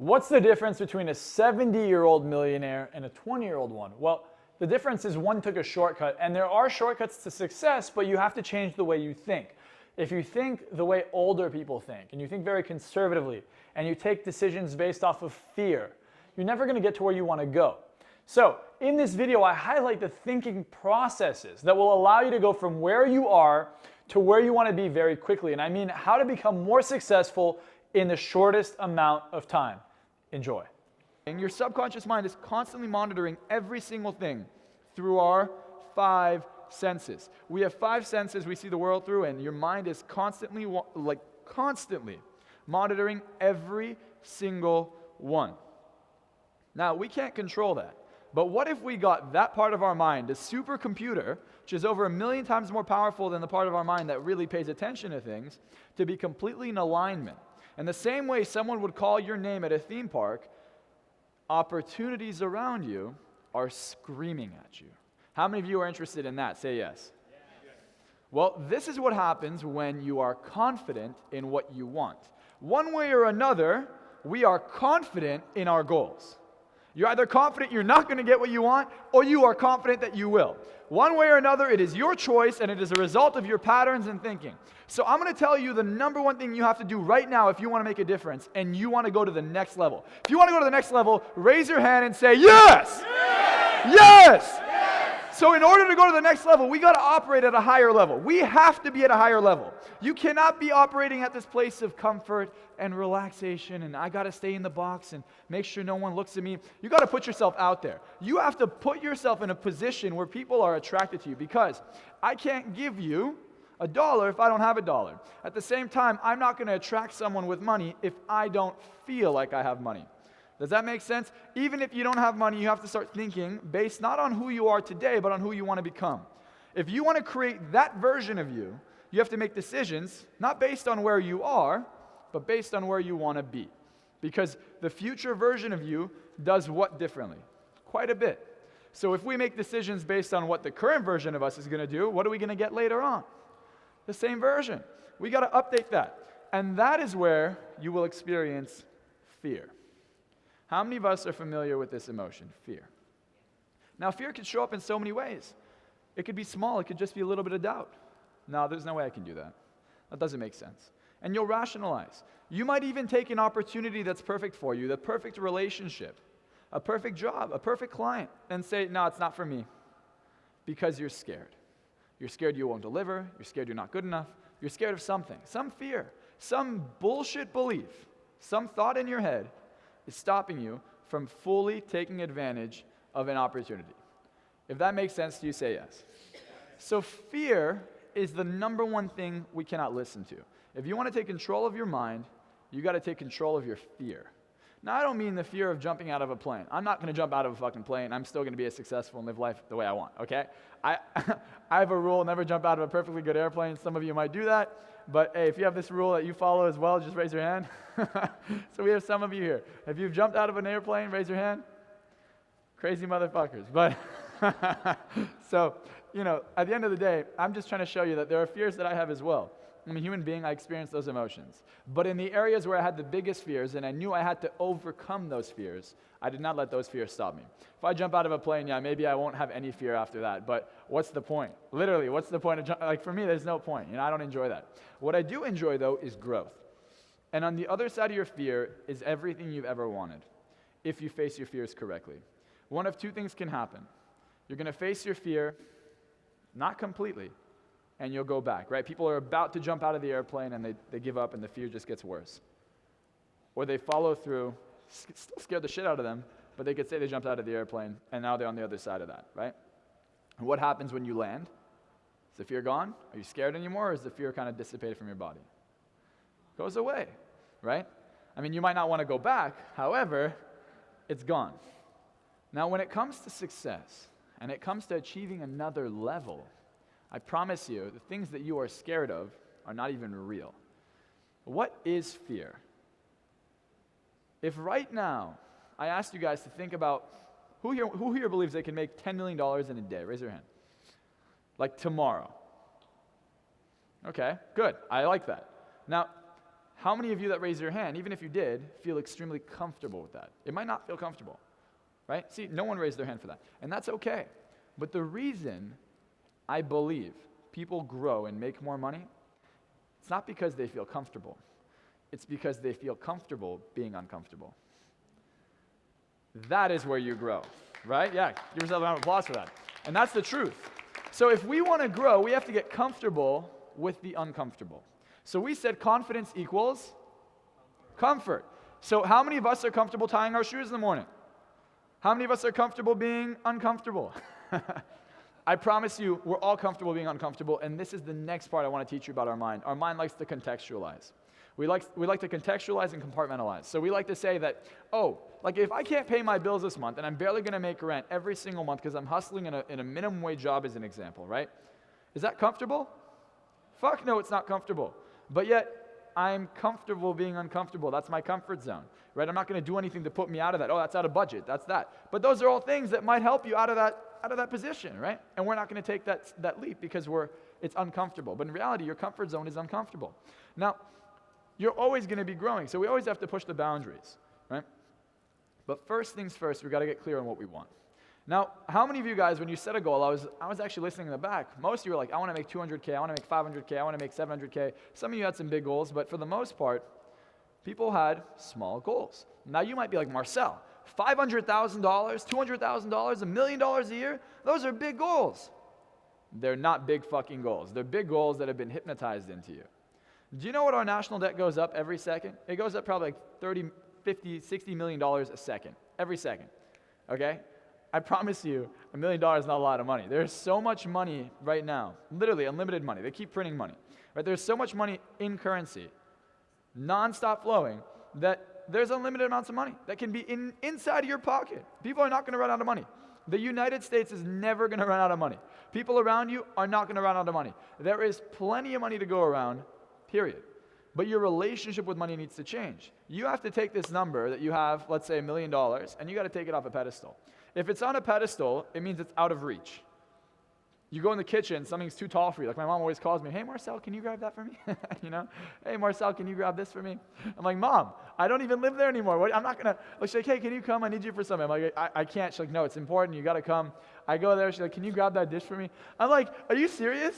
What's the difference between a 70-year-old millionaire and a 20-year-old one? Well, the difference is one took a shortcut, and there are shortcuts to success, but you have to change the way you think. If you think the way older people think, and you think very conservatively, and you take decisions based off of fear, you're never going to get to where you want to go. So, in this video, I highlight the thinking processes that will allow you to go from where you are to where you want to be very quickly. And I mean how to become more successful in the shortest amount of time. Enjoy. And your subconscious mind is constantly monitoring every single thing through our 5 senses. We have 5 senses we see the world through, and your mind is constantly monitoring every single one. Now, we can't control that. But what if we got that part of our mind, a supercomputer, which is over 1,000,000 times more powerful than the part of our mind that really pays attention to things, to be completely in alignment? And the same way someone would call your name at a theme park, opportunities around you are screaming at you. How many of you are interested in that? Say yes. Well, this is what happens when you are confident in what you want. One way or another, we are confident in our goals. You're either confident you're not going to get what you want, or you are confident that you will. One way or another, it is your choice, and it is a result of your patterns and thinking. So I'm going to tell you the number one thing you have to do right now if you want to make a difference, and you want to go to the next level. If you want to go to the next level, raise your hand and say, yes! Yes! Yes! So in order to go to the next level, we got to operate at a higher level. We have to be at a higher level. You cannot be operating at this place of comfort and relaxation, and I got to stay in the box and make sure no one looks at me. You got to put yourself out there. You have to put yourself in a position where people are attracted to you, because I can't give you $1 if I don't have $1. At the same time, I'm not going to attract someone with money if I don't feel like I have money. Does that make sense? Even if you don't have money, you have to start thinking based not on who you are today, but on who you want to become. If you want to create that version of you, you have to make decisions not based on where you are, but based on where you want to be. Because the future version of you does what differently? Quite a bit. So if we make decisions based on what the current version of us is going to do, what are we going to get later on? The same version. We got to update that. And that is where you will experience fear. How many of us are familiar with this emotion, fear? Now, fear can show up in so many ways. It could be small. It could just be a little bit of doubt. No, there's no way I can do that. That doesn't make sense. And you'll rationalize. You might even take an opportunity that's perfect for you, the perfect relationship, a perfect job, a perfect client, and say, no, it's not for me, because you're scared. You're scared you won't deliver. You're scared you're not good enough. You're scared of something, some fear, some bullshit belief, some thought in your head is stopping you from fully taking advantage of an opportunity. If that makes sense to you, say yes. So fear is the number one thing we cannot listen to. If you want to take control of your mind, you got to take control of your fear. Now, I don't mean the fear of jumping out of a plane. I'm not going to jump out of a fucking plane. I'm still going to be as successful and live life the way I want, okay? I have a rule, never jump out of a perfectly good airplane. Some of you might do that. But hey, if you have this rule that you follow as well, just raise your hand. So we have some of you here. If you've jumped out of an airplane, raise your hand. Crazy motherfuckers. But so, at the end of the day, I'm just trying to show you that there are fears that I have as well. I'm a human being. I experience those emotions. But in the areas where I had the biggest fears and I knew I had to overcome those fears, I did not let those fears stop me. If I jump out of a plane, yeah, maybe I won't have any fear after that. But what's the point? Literally, what's the point of jumping? Like, for me, there's no point. I don't enjoy that. What I do enjoy, though, is growth. And on the other side of your fear is everything you've ever wanted, if you face your fears correctly. One of two things can happen. You're going to face your fear, not completely, and you'll go back, right? People are about to jump out of the airplane, and they give up, and the fear just gets worse. Or they follow through, still scared the shit out of them, but they could say they jumped out of the airplane, and now they're on the other side of that, right? And what happens when you land? Is the fear gone? Are you scared anymore, or is the fear kind of dissipated from your body? It goes away, right? I mean, you might not want to go back. However, it's gone. Now, when it comes to success, and it comes to achieving another level, I promise you, the things that you are scared of are not even real. What is fear? If right now I asked you guys to think about who here believes they can make $10 million in a day? Raise your hand. Like tomorrow. Okay, good. I like that. Now, how many of you that raise your hand, even if you did, feel extremely comfortable with that? It might not feel comfortable, right? See, no one raised their hand for that, and that's okay. But the reason I believe people grow and make more money, it's not because they feel comfortable. It's because they feel comfortable being uncomfortable. That is where you grow, right? Yeah, give yourself a round of applause for that. And that's the truth. So if we want to grow, we have to get comfortable with the uncomfortable. So we said confidence equals comfort. So how many of us are comfortable tying our shoes in the morning? How many of us are comfortable being uncomfortable? I promise you, we're all comfortable being uncomfortable, and this is the next part I want to teach you about our mind. Our mind likes to contextualize. We like to contextualize and compartmentalize. So we like to say that, oh, like if I can't pay my bills this month and I'm barely going to make rent every single month because I'm hustling in a minimum wage job as an example, right? Is that comfortable? Fuck no, it's not comfortable. But yet, I'm comfortable being uncomfortable. That's my comfort zone, right? I'm not going to do anything to put me out of that. Oh, that's out of budget. That's that. But those are all things that might help you out of that position, right? And we're not going to take that leap because it's uncomfortable. But in reality, your comfort zone is uncomfortable. Now, you're always going to be growing, so we always have to push the boundaries, right? But first things first, we've got to get clear on what we want. Now, how many of you guys, when you set a goal, I was actually listening in the back. Most of you were like, I want to make 200K, I want to make 500K, I want to make 700K. Some of you had some big goals, but for the most part, people had small goals. Now, you might be like, Marczell, $500,000, $200,000, $1 million a year, those are big goals. They're not big fucking goals. They're big goals that have been hypnotized into you. Do you know what our national debt goes up every second? It goes up probably like 30, 50, $60 million a second, every second, okay? I promise you, $1 million is not a lot of money. There's so much money right now, literally unlimited money. They keep printing money, right? There's so much money in currency, nonstop flowing, that there's unlimited amounts of money that can be inside of your pocket. People are not going to run out of money. The United States is never going to run out of money. People around you are not going to run out of money. There is plenty of money to go around, period. But your relationship with money needs to change. You have to take this number that you have, let's say $1 million, and you got to take it off a pedestal. If it's on a pedestal, it means it's out of reach. You go in the kitchen, something's too tall for you. Like my mom always calls me, hey Marczell, can you grab that for me? You know? Hey Marczell, can you grab this for me? I'm like, Mom, I don't even live there anymore. I'm not going to, she's like, hey, can you come? I need you for something. I'm like, I can't. She's like, no, it's important. You got to come. I go there. She's like, can you grab that dish for me? I'm like, are you serious?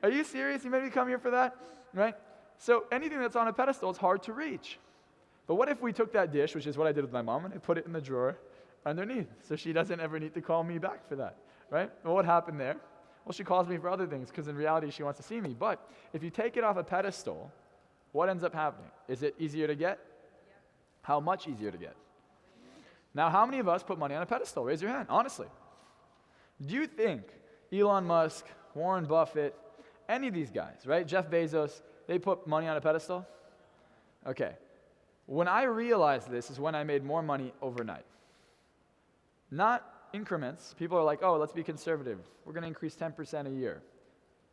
Are you serious? You made me come here for that? Right? So anything that's on a pedestal is hard to reach. But what if we took that dish, which is what I did with my mom, and I put it in the drawer underneath, so she doesn't ever need to call me back for that, right? Well, what happened there? Well, she calls me for other things, because in reality, she wants to see me. But if you take it off a pedestal, what ends up happening? Is it easier to get? Yeah. How much easier to get? Now, how many of us put money on a pedestal? Raise your hand, honestly. Do you think Elon Musk, Warren Buffett, any of these guys, right? Jeff Bezos, they put money on a pedestal? Okay. When I realized this is when I made more money overnight. Not increments. People are like, oh, let's be conservative. We're going to increase 10% a year.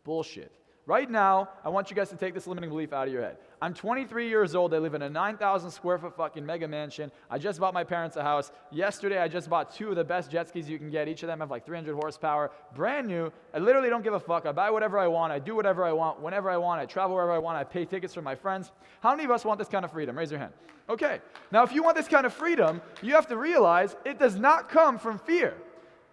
Bullshit. Right now, I want you guys to take this limiting belief out of your head. I'm 23 years old. I live in a 9,000 square foot fucking mega mansion. I just bought my parents a house. Yesterday, I just bought 2 of the best jet skis you can get. Each of them have like 300 horsepower. Brand new. I literally don't give a fuck. I buy whatever I want. I do whatever I want, whenever I want. I travel wherever I want. I pay tickets for my friends. How many of us want this kind of freedom? Raise your hand. Okay. Now, if you want this kind of freedom, you have to realize it does not come from fear.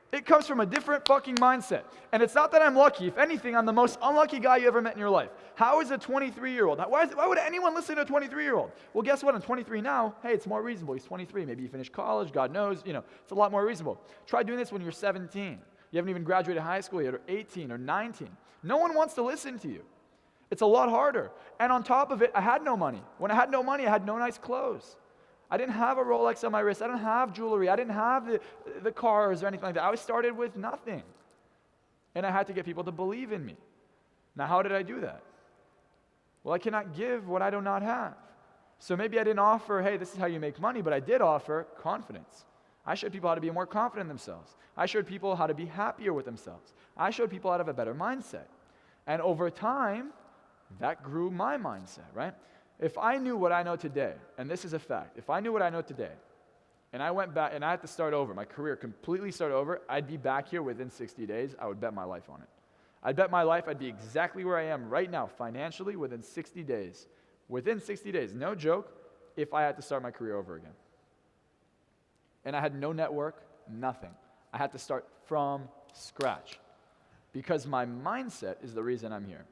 It comes from a different fucking mindset. And it's not that I'm lucky. If anything, I'm the most unlucky guy you ever met in your life. How is a 23-year-old? Why would anyone listen to a 23-year-old? Well, guess what? I'm 23 now. Hey, it's more reasonable. He's 23. Maybe you finished college. God knows. It's a lot more reasonable. Try doing this when you're 17. You haven't even graduated high school yet, or 18 or 19. No one wants to listen to you. It's a lot harder. And on top of it, I had no money. When I had no money, I had no nice clothes. I didn't have a Rolex on my wrist. I didn't have jewelry. I didn't have the cars or anything like that. I started with nothing. And I had to get people to believe in me. Now, how did I do that? Well, I cannot give what I do not have. So maybe I didn't offer, hey, this is how you make money, but I did offer confidence. I showed people how to be more confident in themselves. I showed people how to be happier with themselves. I showed people how to have a better mindset. And over time, that grew my mindset, right? If I knew what I know today, and this is a fact, if I knew what I know today, and I went back and I had to start over, my career completely start over, I'd be back here within 60 days. I would bet my life on it. I'd bet my life I'd be exactly where I am right now financially within 60 days within 60 days, no joke, if I had to start my career over again. And I had no network, nothing. I had to start from scratch because my mindset is the reason I'm here.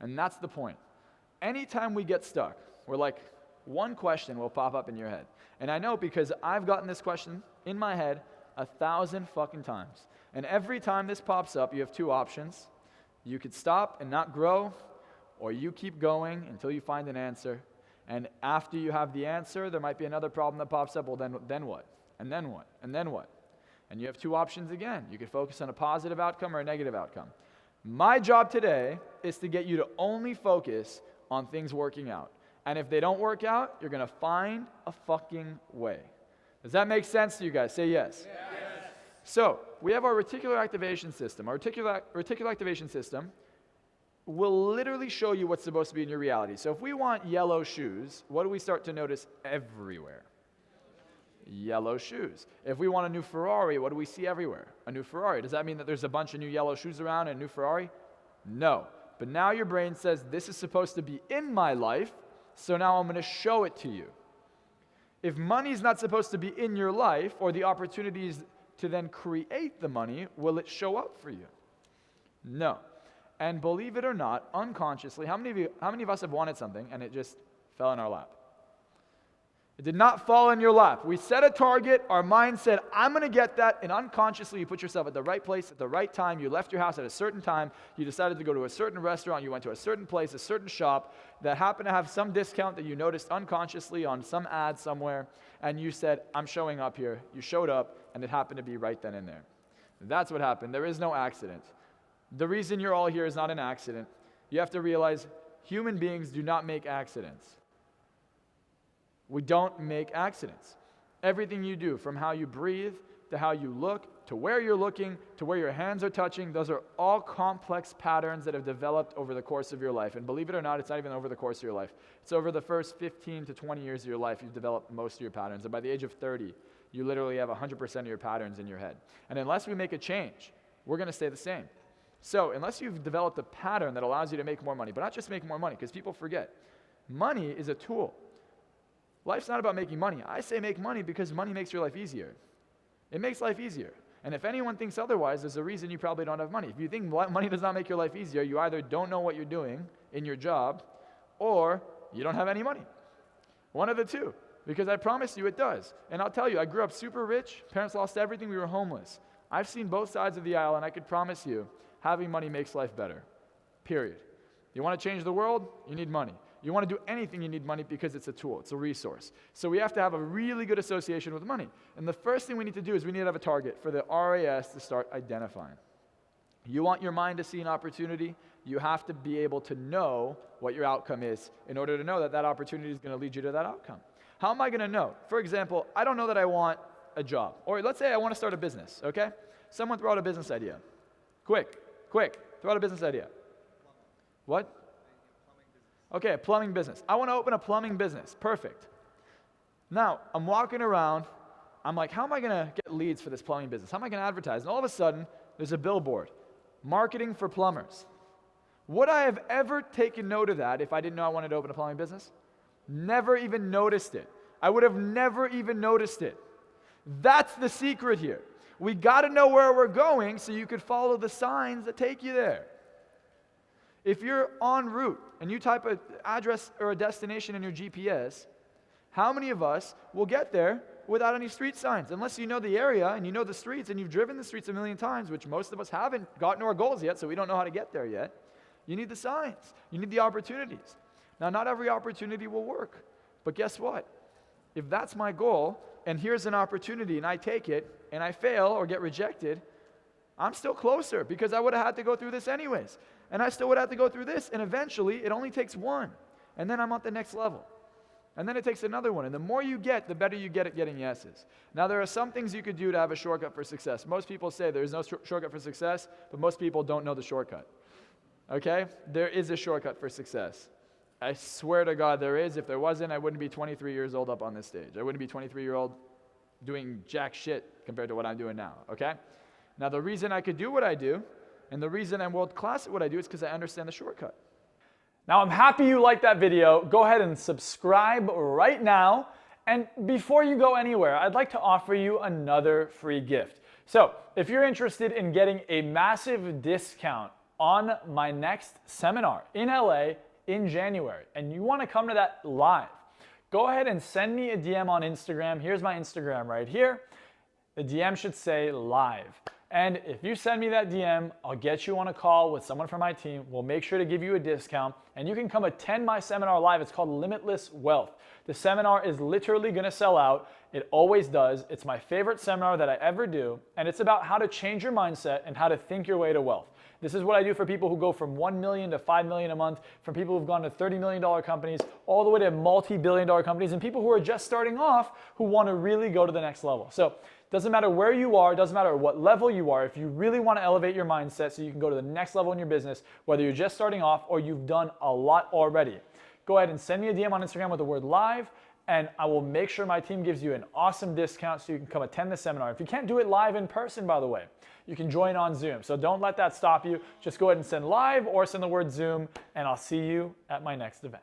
And that's the point. Anytime we get stuck, we're like, one question will pop up in your head. And I know because I've gotten this question in my head 1,000 fucking times. And every time this pops up, you have two options. You could stop and not grow, or you keep going until you find an answer. And after you have the answer, there might be another problem that pops up. Well, then what? And then what? And then what? And you have two options again. You could focus on a positive outcome or a negative outcome. My job today is to get you to only focus on things working out. And if they don't work out, you're going to find a fucking way. Does that make sense to you guys? Say yes. Yes. So, we have our reticular activation system. Our reticular activation system will literally show you what's supposed to be in your reality. So if we want yellow shoes, what do we start to notice everywhere? Yellow shoes. If we want a new Ferrari, what do we see everywhere? A new Ferrari. Does that mean that there's a bunch of new yellow shoes around and a new Ferrari? No. But now your brain says, this is supposed to be in my life, so now I'm going to show it to you. If money's not supposed to be in your life, or the opportunities to then create the money, will it show up for you? No. And believe it or not, unconsciously, how many of us have wanted something and it just fell in our lap? It did not fall in your lap. We set a target, our mind said, I'm going to get that, and unconsciously you put yourself at the right place at the right time. You left your house at a certain time. You decided to go to a certain restaurant. You went to a certain place, a certain shop that happened to have some discount that you noticed unconsciously on some ad somewhere, and you said, I'm showing up here. You showed up, and it happened to be right then and there. That's what happened. There is no accident. The reason you're all here is not an accident. You have to realize human beings do not make accidents. We don't make accidents. Everything you do, from how you breathe, to how you look, to where you're looking, to where your hands are touching, those are all complex patterns that have developed over the course of your life. And believe it or not, it's not even over the course of your life. It's over the first 15 to 20 years of your life, you've developed most of your patterns. And by the age of 30, you literally have 100% of your patterns in your head. And unless we make a change, we're going to stay the same. So unless you've developed a pattern that allows you to make more money, but not just make more money, because people forget, money is a tool. Life's not about making money. I say make money because money makes your life easier. It makes life easier. And if anyone thinks otherwise, there's a reason you probably don't have money. If you think money does not make your life easier, you either don't know what you're doing in your job, or you don't have any money. One of the two. Because I promise you it does. And I'll tell you, I grew up super rich. Parents lost everything. We were homeless. I've seen both sides of the aisle, and I could promise you, having money makes life better. Period. You want to change the world? You need money. You want to do anything, you need money because it's a tool, it's a resource. So we have to have a really good association with money. And the first thing we need to do is we need to have a target for the RAS to start identifying. You want your mind to see an opportunity, you have to be able to know what your outcome is in order to know that that opportunity is going to lead you to that outcome. How am I going to know? For example, I don't know that I want a job. Or let's say I want to start a business, okay? Someone throw out a business idea. Quick, throw out a business idea. What? Okay, a plumbing business. I want to open a plumbing business. Perfect. Now, I'm walking around. I'm like, how am I going to get leads for this plumbing business? How am I going to advertise? And all of a sudden, there's a billboard. Marketing for plumbers. Would I have ever taken note of that if I didn't know I wanted to open a plumbing business? Never even noticed it. I would have never even noticed it. That's the secret here. We got to know where we're going so you could follow the signs that take you there. If you're en route and you type an address or a destination in your GPS, how many of us will get there without any street signs? Unless you know the area and you know the streets and you've driven the streets a million times, which most of us haven't gotten to our goals yet, so we don't know how to get there yet. You need the signs. You need the opportunities. Now, not every opportunity will work, but guess what? If that's my goal and here's an opportunity and I take it and I fail or get rejected, I'm still closer because I would have had to go through this anyways. And I still would have to go through this. And eventually, it only takes one. And then I'm at the next level. And then it takes another one. And the more you get, the better you get at getting yeses. Now, there are some things you could do to have a shortcut for success. Most people say there is no shortcut for success, but most people don't know the shortcut. Okay? There is a shortcut for success. I swear to God there is. If there wasn't, I wouldn't be 23 years old up on this stage. I wouldn't be 23-year-old doing jack shit compared to what I'm doing now. Okay? Now, the reason I could do what I do, and the reason I'm world class at what I do is because I understand the shortcut. Now, I'm happy you liked that video. Go ahead and subscribe right now. And before you go anywhere, I'd like to offer you another free gift. So if you're interested in getting a massive discount on my next seminar in LA in January, and you want to come to that live, go ahead and send me a DM on Instagram. Here's my Instagram right here. The DM should say live. And if you send me that DM, I'll get you on a call with someone from my team. We'll make sure to give you a discount, and you can come attend my seminar live. It's called Limitless Wealth. The seminar is literally going to sell out. It always does. It's my favorite seminar that I ever do, and it's about how to change your mindset and how to think your way to wealth. This is what I do for people who go from 1 million to 5 million a month, from people who've gone to $30 million companies, all the way to multi-billion-dollar companies, and people who are just starting off who want to really go to the next level. So doesn't matter where you are, doesn't matter what level you are, if you really want to elevate your mindset so you can go to the next level in your business, whether you're just starting off or you've done a lot already, go ahead and send me a DM on Instagram with the word live, and I will make sure my team gives you an awesome discount so you can come attend the seminar. If you can't do it live in person, by the way, you can join on Zoom. So don't let that stop you. Just go ahead and send live or send the word Zoom, and I'll see you at my next event.